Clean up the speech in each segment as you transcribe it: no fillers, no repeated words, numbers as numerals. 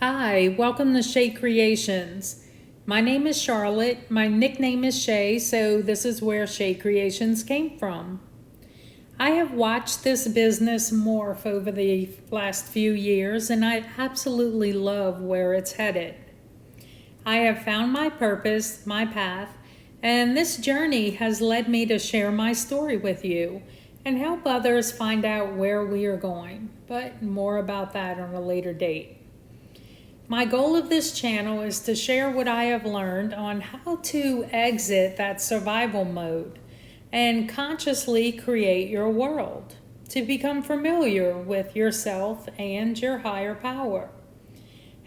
Hi, welcome to Shay Creations. My name is Charlotte. My nickname is Shay, so this is where Shay Creations came from. I have watched this business morph over the last few years, and I absolutely love where it's headed. I have found my purpose, my path, and this journey has led me to share my story with you and help others find out where we are going, but more about that on a later date. My goal of this channel is to share what I have learned on how to exit that survival mode and consciously create your world, to become familiar with yourself and your higher power.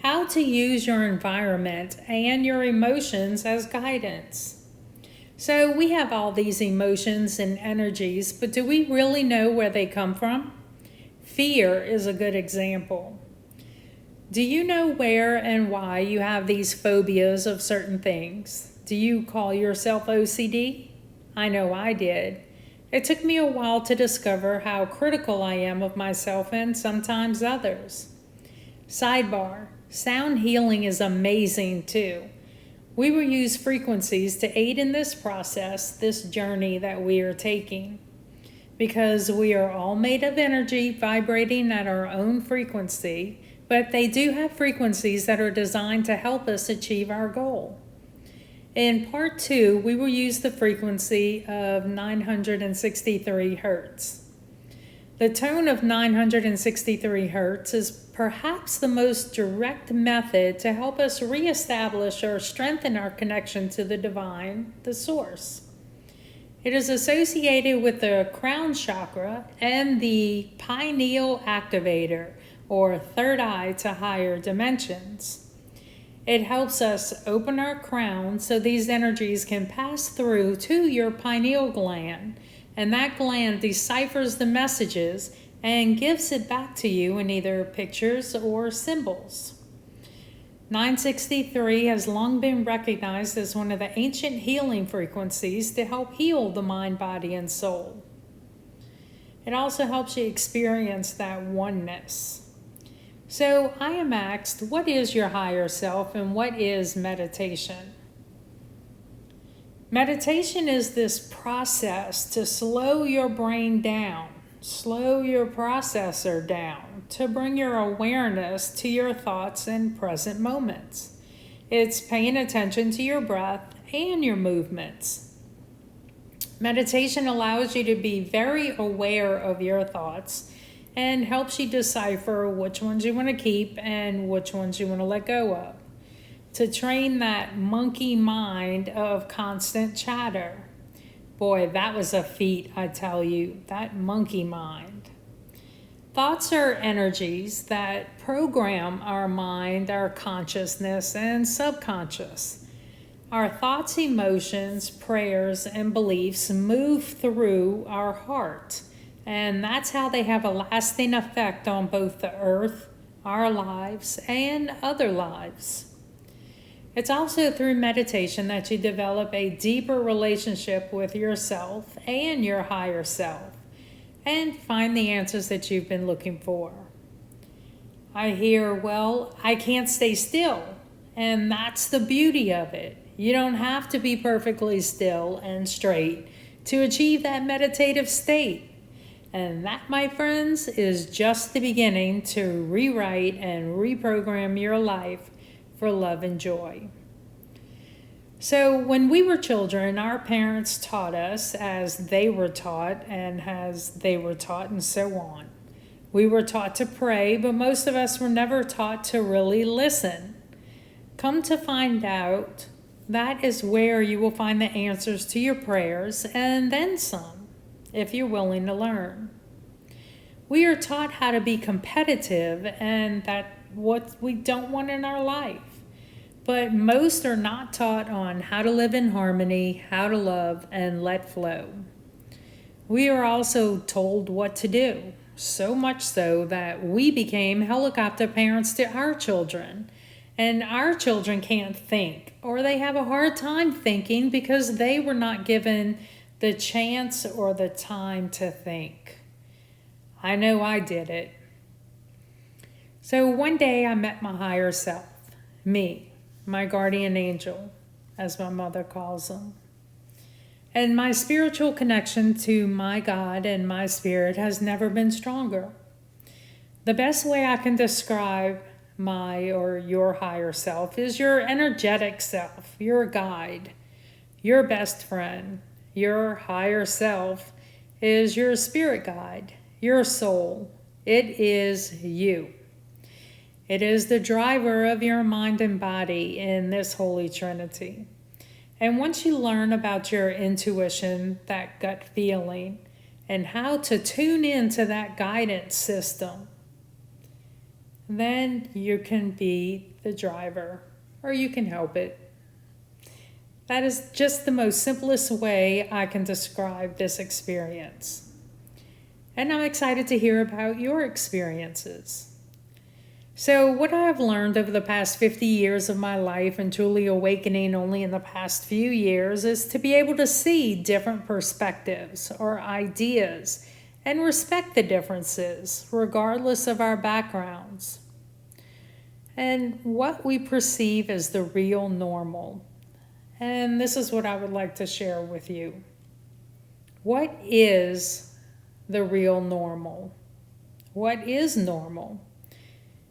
How to use your environment and your emotions as guidance. So we have all these emotions and energies, but do we really know where they come from? Fear is a good example. Do you know where and why you have these phobias of certain things? Do you call yourself OCD? I know I did. It took me a while to discover how critical I am of myself and sometimes others. Sidebar, sound healing is amazing too. We will use frequencies to aid in this process, this journey that we are taking. Because we are all made of energy vibrating at our own frequency, but they do have frequencies that are designed to help us achieve our goal. In part 2, we will use the frequency of 963 hertz. The tone of 963 hertz is perhaps the most direct method to help us reestablish or strengthen our connection to the divine, the source. It is associated with the crown chakra and the pineal activator, or third eye to higher dimensions. It helps us open our crown so these energies can pass through to your pineal gland, and that gland deciphers the messages and gives it back to you in either pictures or symbols. 963 has long been recognized as one of the ancient healing frequencies to help heal the mind, body, and soul. It also helps you experience that oneness. So I am asked, what is your higher self and what is meditation? Meditation is this process to slow your brain down, slow your processor down, to bring your awareness to your thoughts and present moments. It's paying attention to your breath and your movements. Meditation allows you to be very aware of your thoughts and helps you decipher which ones you want to keep and which ones you want to let go of. To train that monkey mind of constant chatter. Boy, that was a feat, I tell you, that monkey mind. Thoughts are energies that program our mind, our consciousness, and subconscious. Our thoughts, emotions, prayers, and beliefs move through our heart. And that's how they have a lasting effect on both the earth, our lives, and other lives. It's also through meditation that you develop a deeper relationship with yourself and your higher self, and find the answers that you've been looking for. I hear, well, I can't stay still, and that's the beauty of it. You don't have to be perfectly still and straight to achieve that meditative state. And that, my friends, is just the beginning to rewrite and reprogram your life for love and joy. So when we were children, our parents taught us as they were taught and as they were taught and so on. We were taught to pray, but most of us were never taught to really listen. Come to find out, that is where you will find the answers to your prayers and then some, if you're willing to learn. We are taught how to be competitive, and that's what we don't want in our life. But most are not taught on how to live in harmony, how to love, and let flow. We are also told what to do, so much so that we became helicopter parents to our children. And our children can't think, or they have a hard time thinking because they were not given the chance or the time to think. I know I did it. So one day I met my higher self, me, my guardian angel, as my mother calls him. And my spiritual connection to my God and my spirit has never been stronger. The best way I can describe my or your higher self is your energetic self, your guide, your best friend. Your higher self is your spirit guide, your soul. It is you. It is the driver of your mind and body in this Holy Trinity. And once you learn about your intuition, that gut feeling, and how to tune into that guidance system, then you can be the driver, or you can help it. That is just the most simplest way I can describe this experience. And I'm excited to hear about your experiences. So what I have learned over the past 50 years of my life and truly awakening only in the past few years is to be able to see different perspectives or ideas and respect the differences regardless of our backgrounds. And what we perceive as the real normal. And this is what I would like to share with you. What is the real normal? What is normal?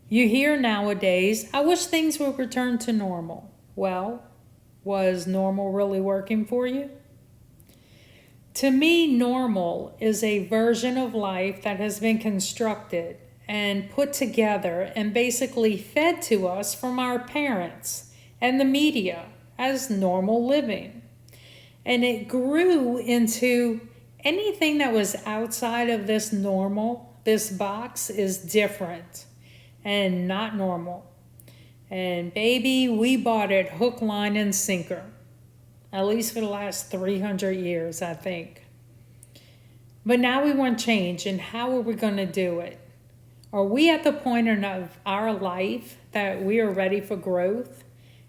You hear nowadays, I wish things would return to normal. Well, was normal really working for you? To me, normal is a version of life that has been constructed and put together and basically fed to us from our parents and the media as normal living. And it grew into anything that was outside of this normal, this box is different and not normal. And baby, we bought it hook, line, and sinker. At least for the last 300 years, I think. But now we want change, and how are we going to do it? Are we at the point of our life that we are ready for growth?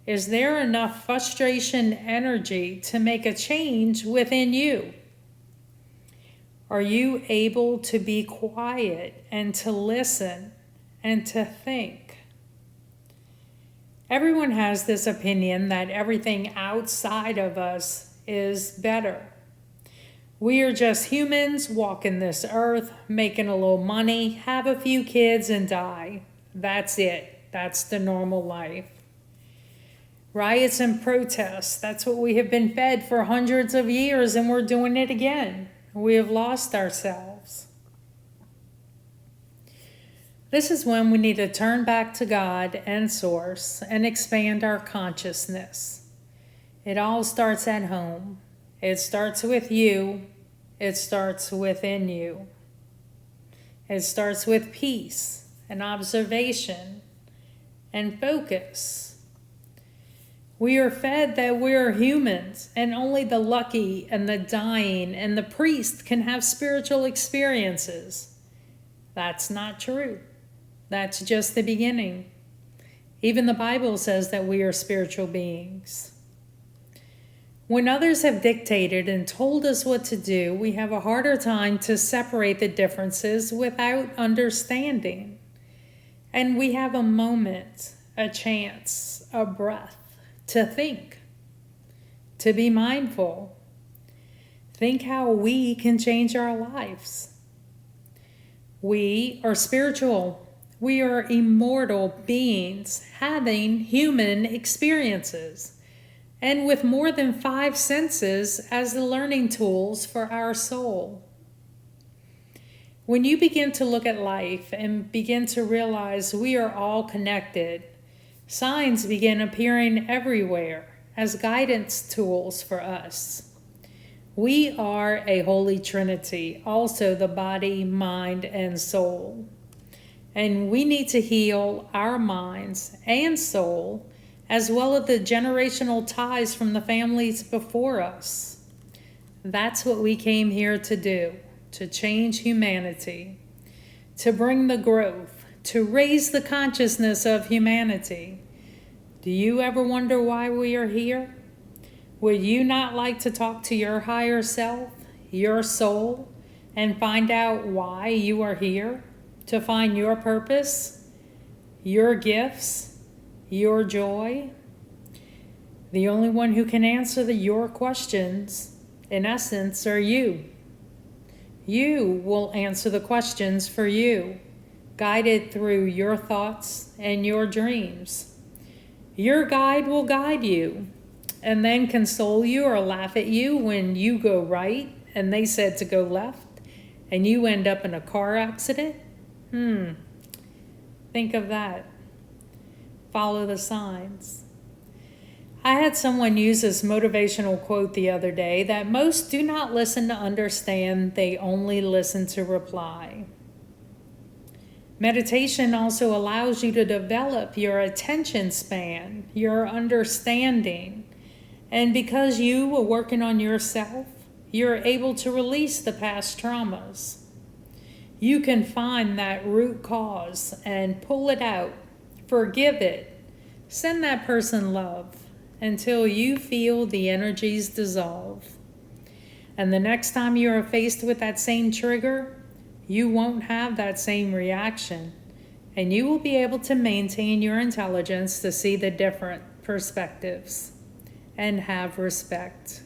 Is there enough frustration energy to make a change within you? Are you able to be quiet and to listen and to think? Everyone has this opinion that everything outside of us is better. We are just humans walking this earth, making a little money, have a few kids, and die. That's it. That's the normal life. Riots and protests, that's what we have been fed for hundreds of years, and we're doing it again. We have lost ourselves. This is when we need to turn back to God and Source and expand our consciousness. It all starts at home. It starts with you. It starts within you. It starts with peace and observation and focus. We are fed that we are humans and only the lucky and the dying and the priest can have spiritual experiences. That's not true. That's just the beginning. Even the Bible says that we are spiritual beings. When others have dictated and told us what to do, we have a harder time to separate the differences without understanding. And we have a moment, a chance, a breath to think, to be mindful. Think how we can change our lives. We are spiritual. We are immortal beings having human experiences and with more than 5 senses as the learning tools for our soul. When you begin to look at life and begin to realize we are all connected, signs begin appearing everywhere as guidance tools for us. We are a holy trinity, also the body, mind, and soul. And we need to heal our minds and soul, as well as the generational ties from the families before us. That's what we came here to do, to change humanity, to bring the growth, to raise the consciousness of humanity. Do you ever wonder why we are here? Would you not like to talk to your higher self, your soul, and find out why you are here? To find your purpose? your gifts, your joy. The only one who can answer your questions, in essence, are you. You will answer the questions for you, guided through your thoughts and your dreams. Your guide will guide you and then console you or laugh at you when you go right and they said to go left and you end up in a car accident. Think of that. Follow the signs. I had someone use this motivational quote the other day that most do not listen to understand, they only listen to reply. Meditation also allows you to develop your attention span, your understanding. And because you are working on yourself, you're able to release the past traumas. You can find that root cause and pull it out, forgive it, send that person love until you feel the energies dissolve. And the next time you are faced with that same trigger, you won't have that same reaction, and you will be able to maintain your intelligence to see the different perspectives and have respect.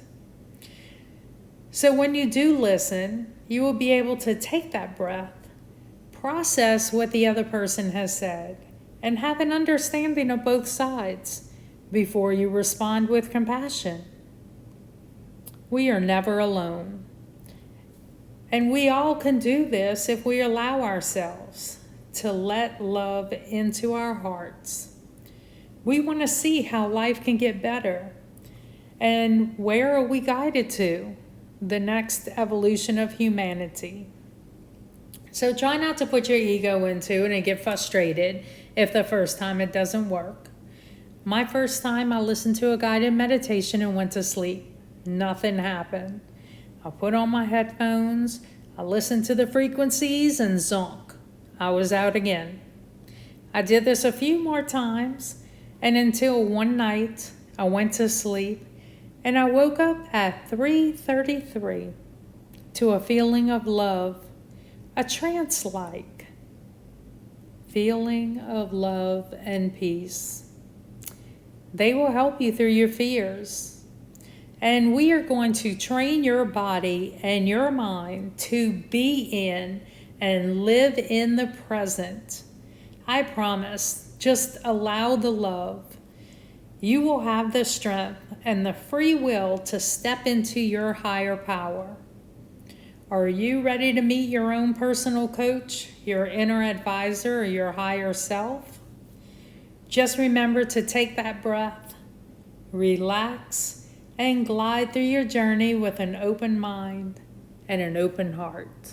So when you do listen, you will be able to take that breath, process what the other person has said, and have an understanding of both sides before you respond with compassion. We are never alone. And we all can do this if we allow ourselves to let love into our hearts. We want to see how life can get better. And where are we guided to? The next evolution of humanity. So try not to put your ego into it and get frustrated if the first time it doesn't work. My first time I listened to a guided meditation and went to sleep. Nothing happened. I put on my headphones, I listened to the frequencies, and zonk, I was out again. I did this a few more times, and until one night I went to sleep, and I woke up at 3:33 to a feeling of love, a trance-like feeling of love and peace. They will help you through your fears. And we are going to train your body and your mind to be in and live in the present. I promise, just allow the love. You will have the strength and the free will to step into your higher power. Are you ready to meet your own personal coach, your inner advisor, or your higher self? Just remember to take that breath, relax, and glide through your journey with an open mind and an open heart.